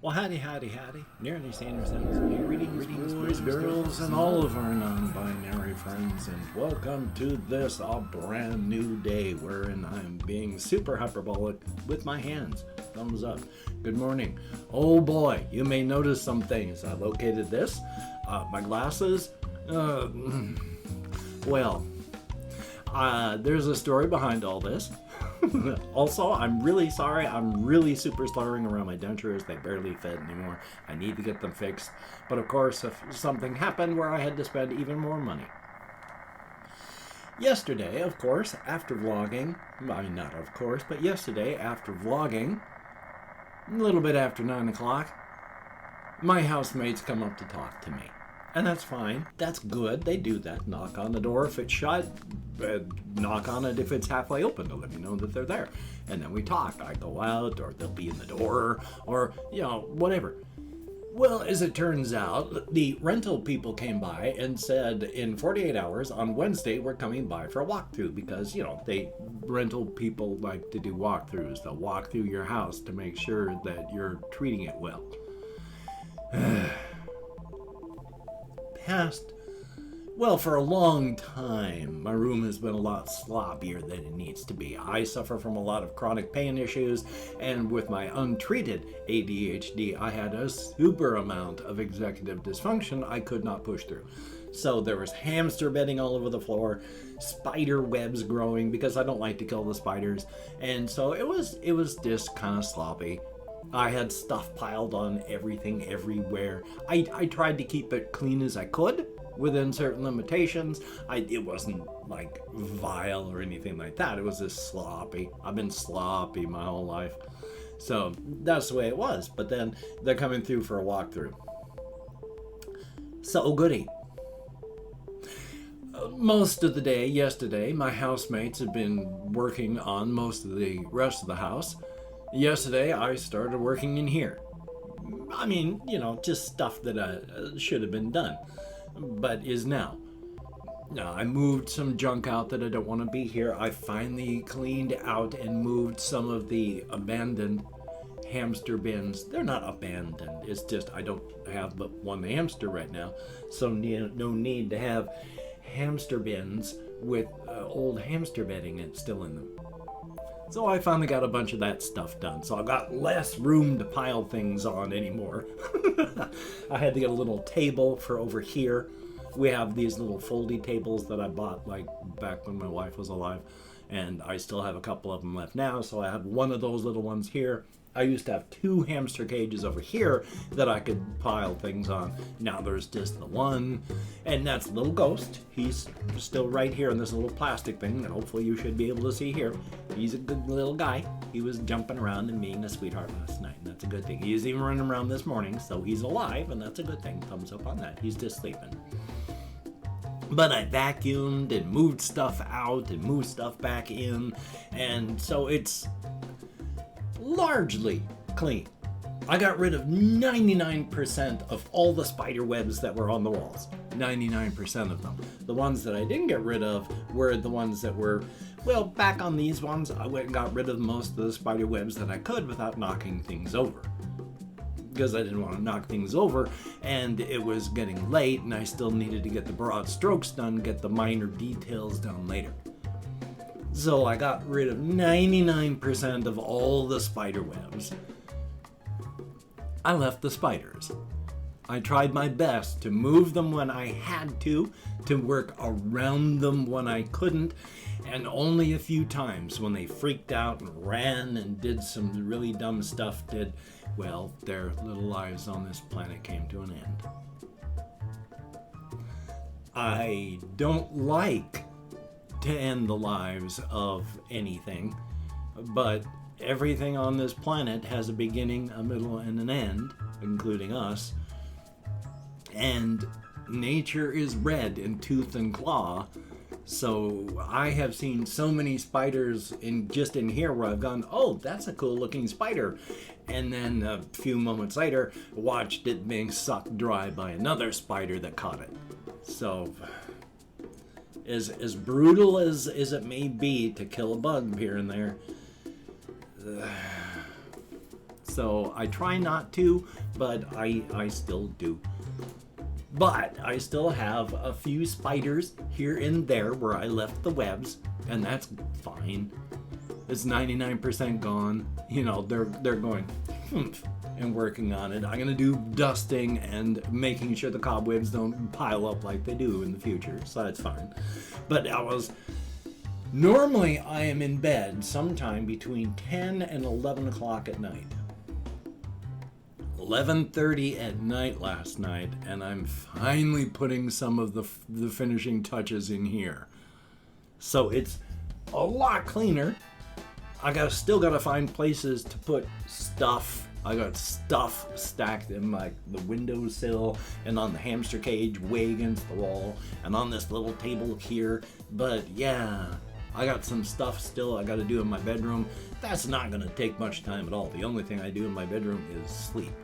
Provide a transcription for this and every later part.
Well, howdy. Nearly Senior Citizen here. Greetings, boys, girls, and all of our non-binary friends, and welcome to this, a brand new day wherein I'm being super hyperbolic with my hands. Thumbs up. Good morning. Oh boy, you may notice some things. I located this. My glasses. There's a story behind all this. Also, I'm really sorry. I'm really super slurring around my dentures. They barely fit anymore. I need to get them fixed. But of course, if something happened where I had to spend even more money. Yesterday, of course, after vlogging, not of course, but yesterday after vlogging, a little bit after 9 o'clock, my housemates come up to talk to me. And that's fine. That's good. They do that. Knock on the door if it's shut. Knock on it if it's halfway open to let me know that they're there. And then we talk. I go out, or they'll be in the door, or, whatever. Well, as it turns out, the rental people came by and said in 48 hours on Wednesday we're coming by for a walkthrough because, rental people like to do walkthroughs. They'll walk through your house to make sure that you're treating it well. For a long time, my room has been a lot sloppier than it needs to be. I suffer from a lot of chronic pain issues, and with my untreated ADHD, I had a super amount of executive dysfunction I could not push through. So there was hamster bedding all over the floor, spider webs growing because I don't like to kill the spiders, and so it was just kind of sloppy. I had stuff piled on everything everywhere. I tried to keep it clean as I could within certain limitations. It wasn't like vile or anything like that. It was just sloppy. I've been sloppy my whole life. So that's the way it was. But then they're coming through for a walkthrough. So goody. Most of the day yesterday, my housemates had been working on most of the rest of the house. Yesterday, I started working in here. Just stuff that should have been done, but is now. Now, I moved some junk out that I don't want to be here. I finally cleaned out and moved some of the abandoned hamster bins. They're not abandoned. It's just I don't have but one hamster right now, so no need to have hamster bins with old hamster bedding still in them. So I finally got a bunch of that stuff done. So I've got less room to pile things on anymore. I had to get a little table for over here. We have these little foldy tables that I bought like back when my wife was alive. And I still have a couple of them left now. So I have one of those little ones here. I used to have 2 hamster cages over here that I could pile things on. Now there's just the one. And that's Little Ghost. He's still right here in this little plastic thing that hopefully you should be able to see here. He's a good little guy. He was jumping around and being a sweetheart last night, and that's a good thing. He was even running around this morning, so he's alive, and that's a good thing. Thumbs up on that. He's just sleeping. But I vacuumed and moved stuff out and moved stuff back in, and so it's largely clean. I got rid of 99% of all the spider webs that were on the walls. 99% of them. The ones that I didn't get rid of were the ones that were, back on these ones, I went and got rid of most of the spider webs that I could without knocking things over. Because I didn't want to knock things over, and it was getting late, and I still needed to get the broad strokes done, get the minor details done later. So I got rid of 99% of all the spider webs. I left the spiders. I tried my best to move them when I had to work around them when I couldn't, and only a few times when they freaked out and ran and did some really dumb stuff did, their little lives on this planet came to an end. I don't like to end the lives of anything, but everything on this planet has a beginning, a middle, and an end, including us. And nature is red in tooth and claw. So I have seen so many spiders in here where I've gone, oh, that's a cool looking spider. And then a few moments later, watched it being sucked dry by another spider that caught it. So as brutal as it may be to kill a bug here and there, So I try not to, but I still do. But I still have a few spiders here and there where I left the webs, and that's fine. It's 99% gone. You know, they're going and working on it. I'm gonna do dusting and making sure the cobwebs don't pile up like they do in the future, so that's fine. But normally I am in bed sometime between 10 and 11 o'clock at night. 11:30 at night last night, and I'm finally putting some of the finishing touches in here. So it's a lot cleaner. I still gotta find places to put stuff. I got stuff stacked in the windowsill and on the hamster cage way against the wall and on this little table here. But yeah, I got some stuff still I gotta do in my bedroom. That's not gonna take much time at all. The only thing I do in my bedroom is sleep.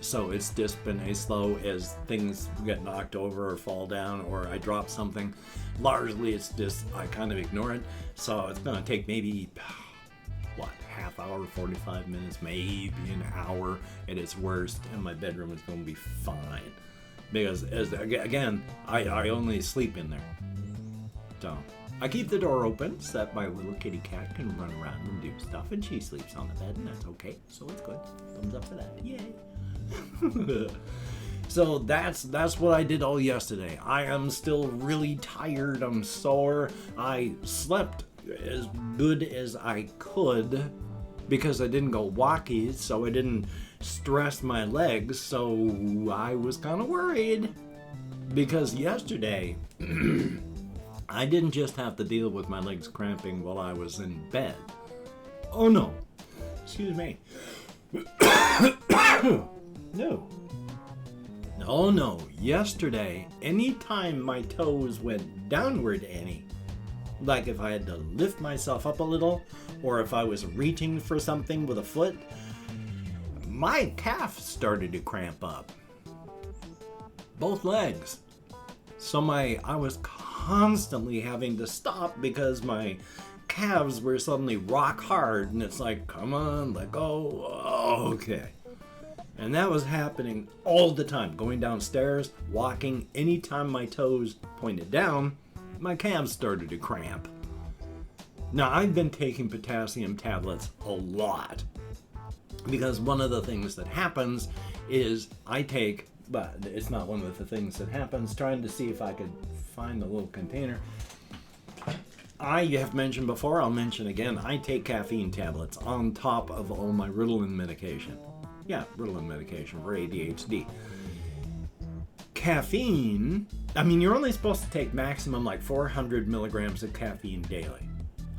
So it's just been as slow as things get knocked over or fall down or I drop something. Largely it's just I kind of ignore it. So it's gonna take maybe half hour, 45 minutes, maybe an hour at its worst, and my bedroom is going to be fine. Because, again, I only sleep in there. So, I keep the door open so that my little kitty cat can run around and do stuff, and she sleeps on the bed, and that's okay. So it's good. Thumbs up for that. Yay! So that's what I did all yesterday. I am still really tired. I'm sore. I slept as good as I could because I didn't go walkie, so I didn't stress my legs, so I was kind of worried because yesterday I didn't just have to deal with my legs cramping while I was in bed. Oh no, excuse me. No, yesterday, anytime my toes went downward any, like if I had to lift myself up a little, or if I was reaching for something with a foot, my calf started to cramp up. Both legs. So I was constantly having to stop because my calves were suddenly rock hard, and it's like, come on, let go, okay. And that was happening all the time, going downstairs, walking, anytime my toes pointed down, my calves started to cramp. Now, I've been taking potassium tablets a lot because one of the things that happens is but it's not one of the things that happens, trying to see if I could find the little container. I have mentioned before, I'll mention again, I take caffeine tablets on top of all my Ritalin medication. Yeah, Ritalin medication for ADHD. Caffeine, you're only supposed to take maximum 400 milligrams of caffeine daily.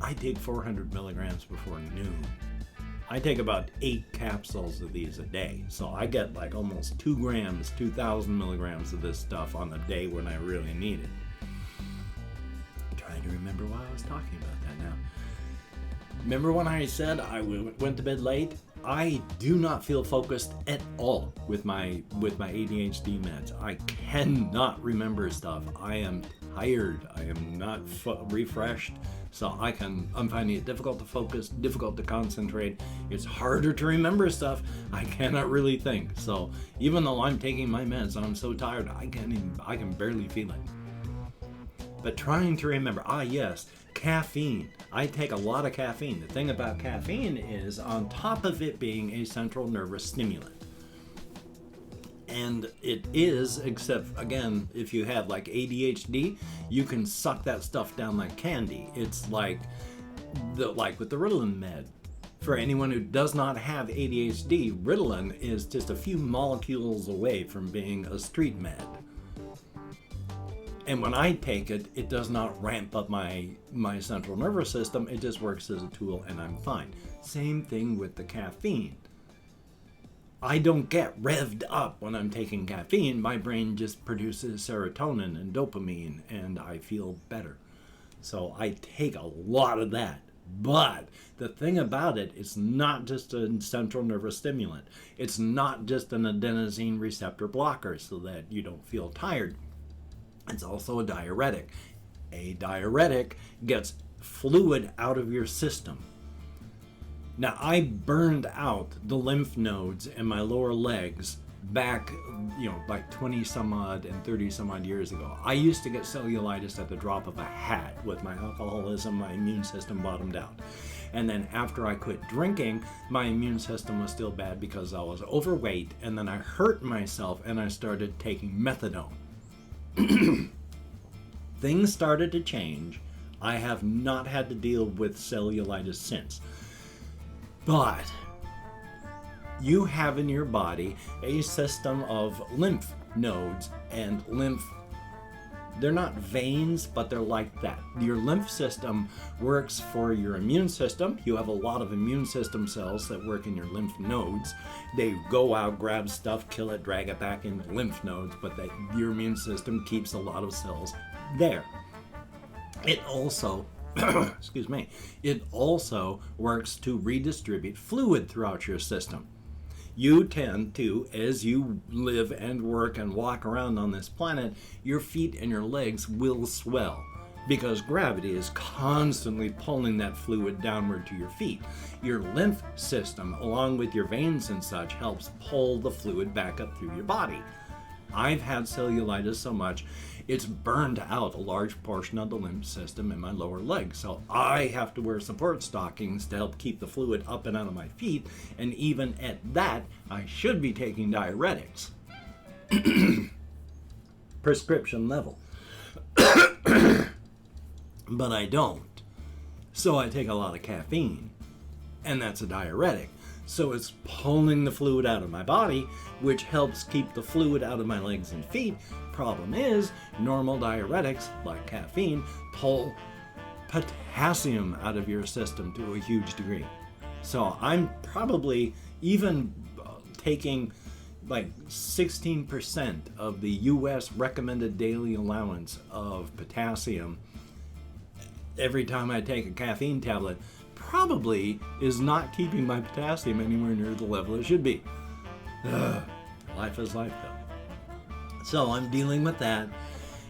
I take 400 milligrams before noon. I take about 8 capsules of these a day. So I get almost 2 grams, 2,000 milligrams of this stuff on the day when I really need it. I'm trying to remember why I was talking about that now. Remember when I said I went to bed late? I do not feel focused at all with my ADHD meds. I cannot remember stuff. I am tired. I am not refreshed. So I'm finding it difficult to focus, difficult to concentrate. It's harder to remember stuff. I cannot really think. So even though I'm taking my meds, I'm so tired, I can barely feel it. But trying to remember, yes, caffeine. I take a lot of caffeine. The thing about caffeine is, on top of it being a central nervous stimulant, and it is, except again, if you have ADHD, you can suck that stuff down like candy. It's like with the Ritalin med. For anyone who does not have ADHD, Ritalin is just a few molecules away from being a street med. And when I take it, it does not ramp up my central nervous system. It just works as a tool and I'm fine. Same thing with the caffeine. I don't get revved up when I'm taking caffeine. My brain just produces serotonin and dopamine and I feel better. So I take a lot of that. But the thing about it, it's not just a central nervous stimulant. It's not just an adenosine receptor blocker so that you don't feel tired. It's also a diuretic. A diuretic gets fluid out of your system. Now, I burned out the lymph nodes in my lower legs back, like 20 some odd and 30 some odd years ago. I used to get cellulitis at the drop of a hat. With my alcoholism, my immune system bottomed out. And then after I quit drinking, my immune system was still bad because I was overweight, and then I hurt myself and I started taking methadone. Things started to change. I have not had to deal with cellulitis since. But you have in your body a system of lymph nodes and lymph. They're not veins, but they're like that. Your lymph system works for your immune system. You have a lot of immune system cells that work in your lymph nodes. They go out, grab stuff, kill it, drag it back in the lymph nodes, but your immune system keeps a lot of cells there. It also, it also works to redistribute fluid throughout your system. You tend to, as you live and work and walk around on this planet, your feet and your legs will swell because gravity is constantly pulling that fluid downward to your feet. Your lymph system, along with your veins and such, helps pull the fluid back up through your body. I've had cellulitis so much, it's burned out a large portion of the lymph system in my lower legs. So I have to wear support stockings to help keep the fluid up and out of my feet. And even at that, I should be taking diuretics. Prescription level. But I don't. So I take a lot of caffeine. And that's a diuretic. So it's pulling the fluid out of my body, which helps keep the fluid out of my legs and feet. Problem is, normal diuretics, like caffeine, pull potassium out of your system to a huge degree. So I'm probably even taking like 16% of the US recommended daily allowance of potassium every time I take a caffeine tablet. Probably is not keeping my potassium anywhere near the level it should be. Life is life, though. So I'm dealing with that,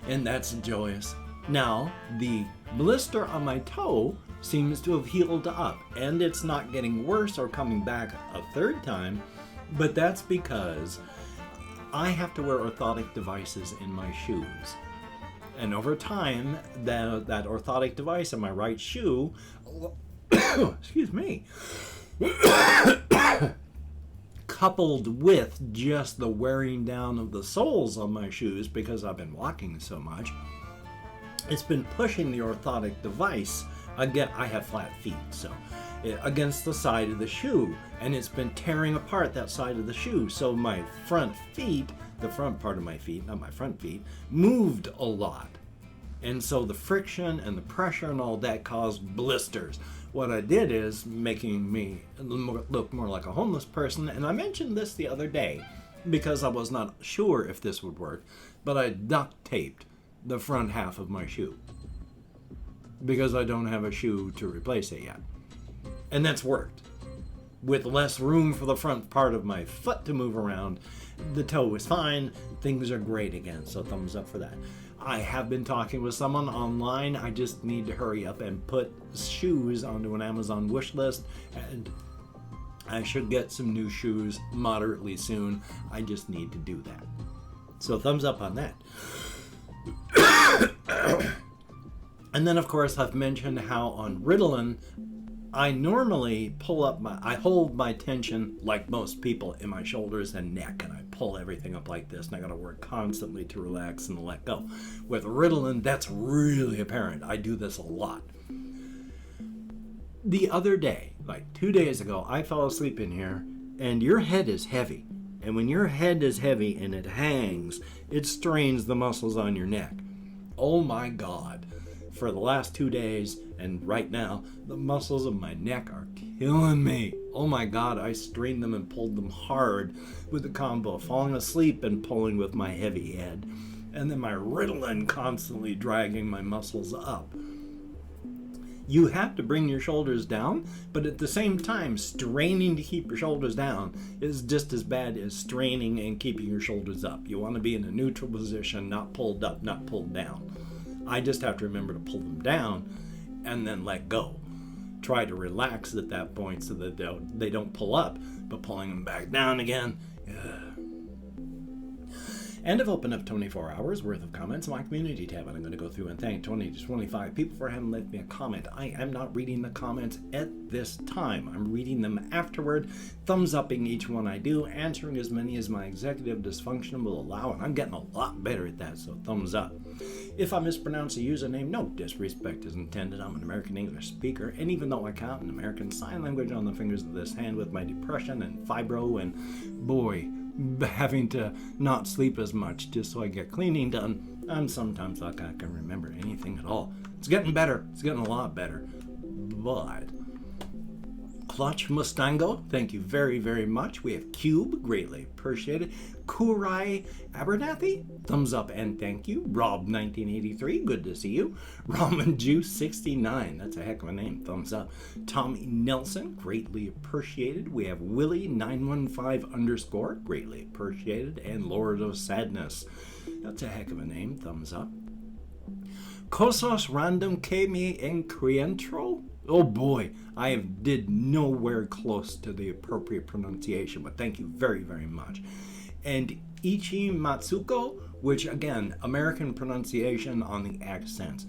and that's joyous. Now, the blister on my toe seems to have healed up, and it's not getting worse or coming back a third time, but that's because I have to wear orthotic devices in my shoes. And over time, that orthotic device in my right shoe excuse me, coupled with just the wearing down of the soles on my shoes because I've been walking so much, it's been pushing the orthotic device again. I have flat feet, so against the side of the shoe, and it's been tearing apart that side of the shoe. So my front feet, the front part of my feet, not my front feet, moved a lot. And so the friction and the pressure and all that caused blisters. What I did is making me look more like a homeless person. And I mentioned this the other day because I was not sure if this would work, but I duct taped the front half of my shoe because I don't have a shoe to replace it yet. And that's worked. With less room for the front part of my foot to move around, the toe is fine. Things are great again, so thumbs up for that. I have been talking with someone online. I just need to hurry up and put shoes onto an Amazon wish list, and I should get some new shoes moderately soon. I just need to do that. So thumbs up on that. And then, of course, I've mentioned how on Ritalin, I normally I hold my tension like most people in my shoulders and neck, and I pull everything up like this, and I gotta work constantly to relax and let go. With Ritalin, that's really apparent. I do this a lot. The other day, like 2 days ago, I fell asleep in here, and your head is heavy. And when your head is heavy and it hangs, it strains the muscles on your neck. Oh my God. For the last 2 days, and right now, the muscles of my neck are killing me. Oh my God, I strained them and pulled them hard with the combo of falling asleep and pulling with my heavy head. And then my Ritalin constantly dragging my muscles up. You have to bring your shoulders down, but at the same time, straining to keep your shoulders down is just as bad as straining and keeping your shoulders up. You want to be in a neutral position, not pulled up, not pulled down. I just have to remember to pull them down and then let go. try to relax at that point so that they don't pull up, but pulling them back down again. And I've opened up 24 hours worth of comments in my community tab, and I'm going to go through and thank 20 to 25 people for having left me a comment. I am not reading the comments at this time. I'm reading them afterward, thumbs upping each one I do, answering as many as my executive dysfunction will allow, and I'm getting a lot better at that, so thumbs up. If I mispronounce a username, no disrespect is intended. I'm an American English speaker, and even though I count an American Sign Language on the fingers of this hand with my depression and fibro and, boy, having to not sleep as much just so I get cleaning done, I'm sometimes like I can remember anything at all. It's getting better. It's getting a lot better. But Clutch Mustango, thank you very, very much. We have Cube, greatly appreciated. Kurai Abernathy, thumbs up and thank you. Rob 1983, good to see you. Ramen Juice 69, that's a heck of a name, thumbs up. Tommy Nelson, greatly appreciated. We have Willie 915_, greatly appreciated. And Lord of Sadness, that's a heck of a name, thumbs up. Kosos Random Kemi Encrientro. Oh boy, I did nowhere close to the appropriate pronunciation, but thank you very, very much. And Ichi Matsuko, which again, American pronunciation on the accents.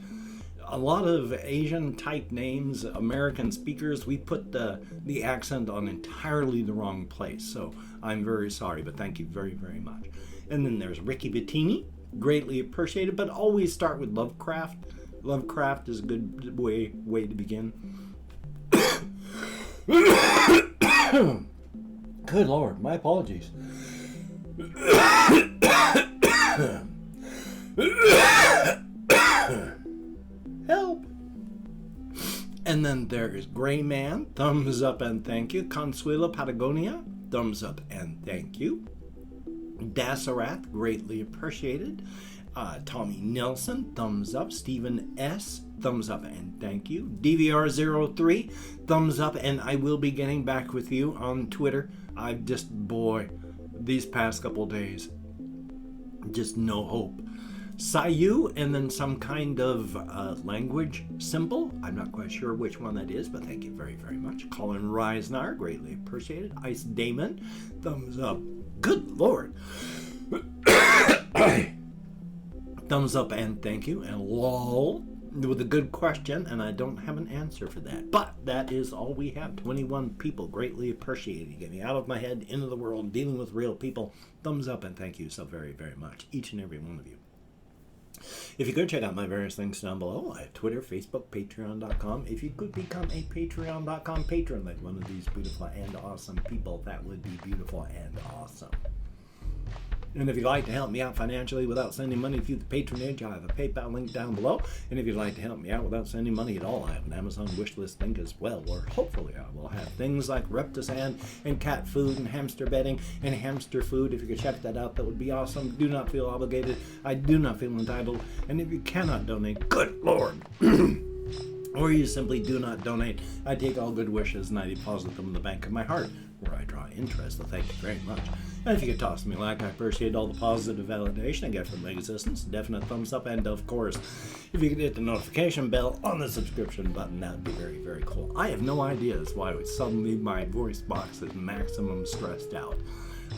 A lot of Asian type names, American speakers, we put the accent on entirely the wrong place. So I'm very sorry, but thank you very, very much. And then there's Ricky Bettini, greatly appreciated, but always start with Lovecraft. Lovecraft is a good way to begin. Good Lord, my apologies. Help! And then there is Gray Man, thumbs up and thank you. Consuelo Patagonia, thumbs up and thank you. Dasarath, greatly appreciated. Tommy Nelson, thumbs up. Stephen S, thumbs up and thank you. DVR03, thumbs up, and I will be getting back with you on Twitter. I've just, boy, these past couple days, just no hope. Sayu, and then some kind of language symbol. I'm not quite sure which one that is, but thank you very, very much. Colin Reisner, greatly appreciated. Ice Damon, thumbs up. Good Lord. Thumbs up and thank you. And lol, with a good question, and I don't have an answer for that. But that is all we have. 21 people, greatly appreciated. Get me out of my head, into the world, dealing with real people. Thumbs up and thank you so very, very much, each and every one of you. If you could check out my various links down below, I have Twitter, Facebook, Patreon.com. If you could become a Patreon.com patron like one of these beautiful and awesome people, that would be beautiful and awesome. And if you'd like to help me out financially without sending money through the patronage, I have a PayPal link down below. And if you'd like to help me out without sending money at all, I have an Amazon wishlist link as well, where hopefully I will have things like Reptisan and cat food and hamster bedding and hamster food. If you could check that out, that would be awesome. Do not feel obligated. I do not feel entitled. And if you cannot donate, good Lord, or you simply do not donate, I take all good wishes and I deposit them in the bank of my heart, where I draw interest. So thank you very much. And if you could toss me a like, I appreciate all the positive validation I get from my existence. Definite thumbs up, and of course, if you could hit the notification bell on the subscription button, that would be very, very cool. I have no idea as why suddenly my voice box is maximum stressed out.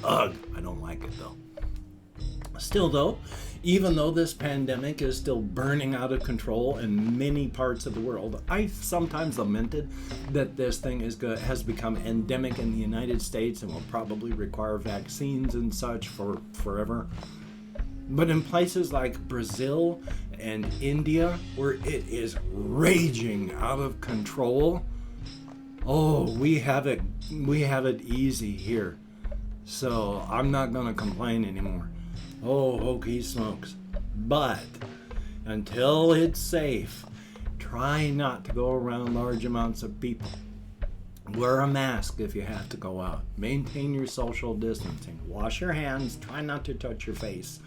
Ugh, I don't like it though. Still though, even though this pandemic is still burning out of control in many parts of the world, I sometimes lamented that this thing has become endemic in the United States and will probably require vaccines and such for forever. But in places like Brazil and India, where it is raging out of control, oh, we have it easy here. So I'm not going to complain anymore. Oh, hokey smokes. But until it's safe, try not to go around large amounts of people. Wear a mask if you have to go out. Maintain your social distancing. Wash your hands. Try not to touch your face.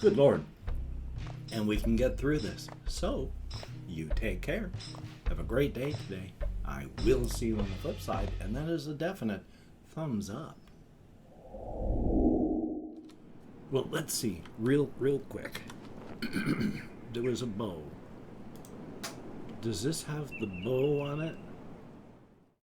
Good Lord. And we can get through this. So, you take care. Have a great day today. I will see you on the flip side, and that is a definite thumbs up. Well, let's see, real quick. There was a bow. Does this have the bow on it?